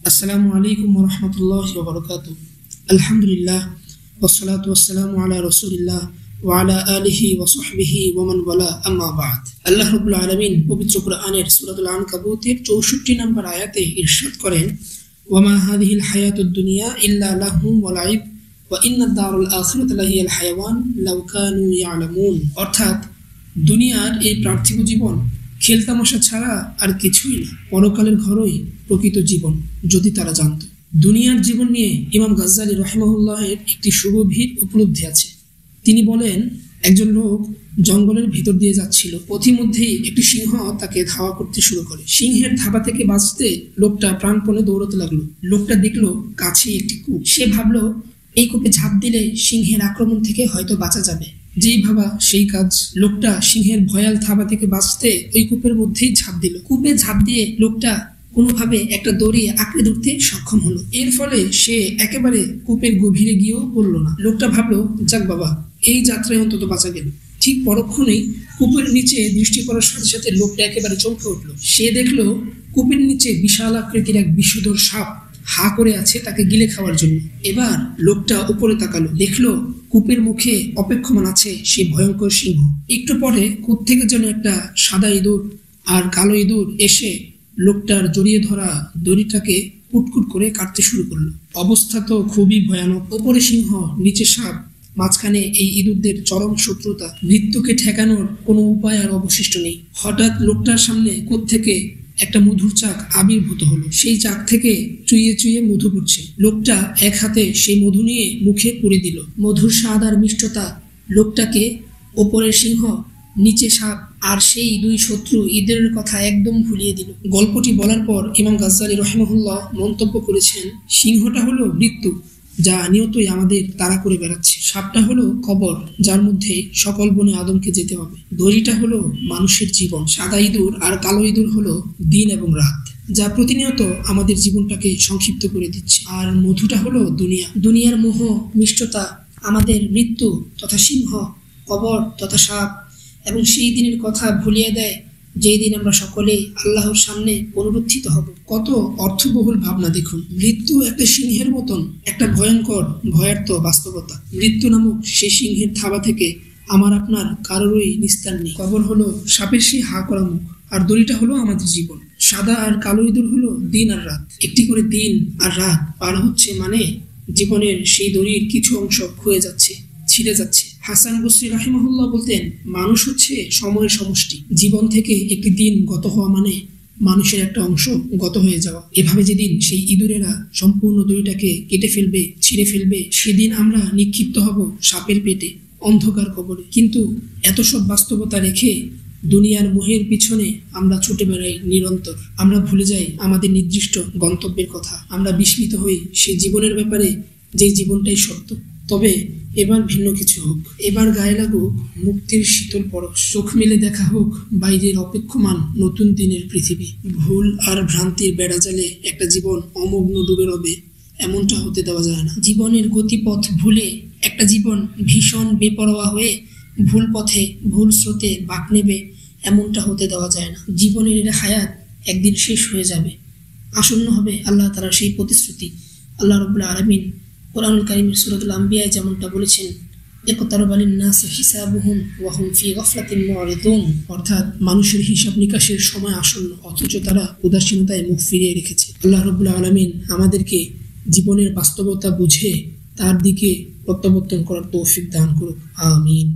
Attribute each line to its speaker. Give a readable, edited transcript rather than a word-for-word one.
Speaker 1: আসসালামু আলাইকুম ওয়া রাহমাতুল্লাহি ওয়া বারাকাতুহু। আলহামদুলিল্লাহ ওয়াসসালাতু ওয়াসসালামু আলা রাসূলিল্লাহ ওয়া আলা আলিহি ওয়া সাহবিহি ওয়া মান ওয়ালা, আম্মা বা'দ। আল্লাহ রাব্বুল আলামিন পবিত্র কোরআনের সূরাতুল আনকাবুতের 64 নম্বর আয়াতে ইরশাদ করেন, ওয়া মা হাযিহিল হায়াতুদ দুনিয়া ইল্লা লাহউন ওয়া লাইব ওয়া ইন্নাদ দারুল আখিরাতা লাহিয়াল হায়াওয়ান লাউ কানু ইয়ালামুন। অর্থাৎ দুনিয়ার এই পার্থিব জীবন খেলতামশা ছাড়া আর কিছুই না, পরকালের ঘরই প্রকৃত জীবন যদি তারা জানত। দুনিয়ার জীবন নিয়ে ইমাম গাজ্জালী রাহিমাহুল্লাহের একটি সুগভীর উপলব্ধি আছে। তিনি বলেন, একজন লোক জঙ্গলের ভিতর দিয়ে যাচ্ছিল। পথিমধ্যেই একটি সিংহ তাকে ধাওয়া করতে শুরু করে। সিংহের থাবা থেকে বাঁচতে লোকটা প্রাণপণে দৌড়তে লাগলো। লোকটা দেখলো কাছে একটি কূপ। সে ভাবলো এই কূপে ঝাঁপ দিলে সিংহের আক্রমণ থেকে হয়তো বাঁচা যাবে। যেই ভাবা সেই কাজ। লোকটা সিংহের ভয়াল থাবা থেকে বাঁচতে ওই কূপের মধ্যেই ঝাঁপ দিল। কূপে ঝাঁপ দিয়ে লোকটা কোনোভাবে একটা দড়ি আঁকড়ে ধরতে সক্ষম হলো। এর ফলে সে একেবারে কূপের গভীরে গিয়েও পড়লো না। লোকটা ভাবলো, যাক বাবা, এই যাত্রায় অন্তত বাঁচা গেল। ঠিক পরক্ষণেই কূপের নিচে দৃষ্টি করার সাথে সাথে লোকটা একেবারে চমকে উঠলো। সে দেখলো কূপের নিচে বিশাল আকৃতির এক বিষধর সাপ হা করে আছে তাকে গিলে খাওয়ার জন্য। এবার লোকটা উপরে তাকালো, দেখলো কূপের মুখে অপেক্ষমান আছে সেই ভয়ঙ্কর সিংহ। একটু পরে কূপ থেকে যেন একটা সাদা ইঁদুর আর কালো ইঁদুর এসে লোকটার জড়িয়ে ধরা দড়িটাকে কুটকুট করে কাটতে শুরু করলো। অবস্থা তো খুবই ভয়ানক। ওপরে সিংহ, নিচে সাপ, মাঝখানে এই ইঁদুরদের চরম শত্রুতা। মৃত্যুকে ঠেকানোর কোনো উপায় আর অবশিষ্ট নেই। হঠাৎ লোকটার সামনে কোত্থেকে একটা মধুর চাক আবির্ভূত হলো। সেই চাক থেকে চুইয়ে চুইয়ে মধু পড়ছে। লোকটা এক হাতে সেই মধু নিয়ে মুখে পুরে দিল। মধুর স্বাদ আর মিষ্টতা লোকটাকে ওপরের সিংহ, নিচে সাপ আর সেই দুই শত্রু ইঁদুরের কথা একদম ভুলিয়ে দিল। গল্পটি বলার পর ইমাম গাজ্জালী রাহিমাহুল্লাহ মন্তব্য করেছেন, সিংহটা হলো মৃত্যু, যা নিয়তই আমাদের তাড়া করে বেড়াচ্ছে। সাপটা হলো কবর, যার মধ্যে সকল বনে আদমকে যেতে হবে। দড়িটা হলো মানুষের জীবন। সাদা ইঁদুর আর কালো ইঁদুর হলো দিন এবং রাত, যা প্রতিনিয়ত আমাদের জীবনটাকে সংক্ষিপ্ত করে দিচ্ছে। আর মধুটা হলো দুনিয়া। দুনিয়ার মোহ, মিষ্টতা আমাদের মৃত্যু তথা সিংহ, কবর তথা সাপ এবং সেই দিনের কথা ভুলিয়ে দেয় যেই দিন আমরা সকলেই আল্লাহর সামনে পুনরুত্থিত হব। কত অর্থবহুল ভাবনা দেখুন। মৃত্যু একটা সিংহের মতন একটা ভয়ঙ্কর ভয়ার্থ বাস্তবতা। মৃত্যু নামক সেই সিংহের থাবা থেকে আমার আপনার কারোরই নিস্তার নেই। কবর হলো সাপের সেই হা করা মুখ, আর দড়িটা হলো আমাদের জীবন। সাদা আর কালো ইঁদুর হলো দিন আর রাত। একটি করে দিন আর রাত পার হচ্ছে মানে জীবনের সেই দড়ির কিছু অংশ ক্ষয়ে যাচ্ছে, ছিঁড়ে যাচ্ছে। হাসান বসরি রাহিমাহুল্লাহ বলতেন, মানুষ হচ্ছে সময়ের সমষ্টি। জীবন থেকে একটি দিন গত হওয়া মানে মানুষের একটা অংশ গত হয়ে যাওয়া। এভাবে যেদিন সেই ইঁদুরেরা সম্পূর্ণ দড়িটাকে কেটে ফেলবে, ছিঁড়ে ফেলবে, সেদিন আমরা নিক্ষিপ্ত হব সাপের পেটে, অন্ধকার কবরে। কিন্তু এত সব বাস্তবতা রেখে দুনিয়ার মোহের পিছনে আমরা ছুটে বেড়াই নিরন্তর। আমরা ভুলে যাই আমাদের নির্দিষ্ট গন্তব্যের কথা। আমরা বিস্মিত হই সেই জীবনের ব্যাপারে, যে জীবনটাই সত্য। তবে এবার ভিন্ন কিছু হোক। এবার গায়ে লাগুক মুক্তির শীতল পরশ। চোখ মেলে দেখা হোক বাইরের অপেক্ষমান নতুন দিনের পৃথিবী। ভুল আর ভ্রান্তির বেড়াজালে একটা জীবন অমগ্ন ডুবে রবে, এমনটা হতে দেওয়া যায় না। জীবনের গতিপথ ভুলে একটা জীবন ভীষণ বেপরোয়া হয়ে ভুল পথে, ভুল স্রোতে বাঁক নেবে, এমনটা হতে দেওয়া যায় না। জীবনের হায়াত একদিন শেষ হয়ে যাবে। আসন্ন হবে আল্লাহ তাআলার সেই প্রতিশ্রুতি। আল্লাহ রাব্বুল আলামিন কোরআনুল কারীমের সূরাতুল আম্বিয়ায় যেমনটা বলেছেন, ইকতারাবা লিন-নাসি হিসাবুহুম ওয়া হুম ফি গাফলাতিন মুরিদুন। অর্থাৎ মানুষের হিসাব নিকাশের সময় আসন্ন, অথচ তারা উদাসীনতায় মুখ ফিরিয়ে রেখেছে। আল্লাহ রাব্বুল আলামিন আমাদেরকে জীবনের বাস্তবতা বুঝে তার দিকে প্রত্যাবর্তন করার তৌফিক দান করুক। আমিন।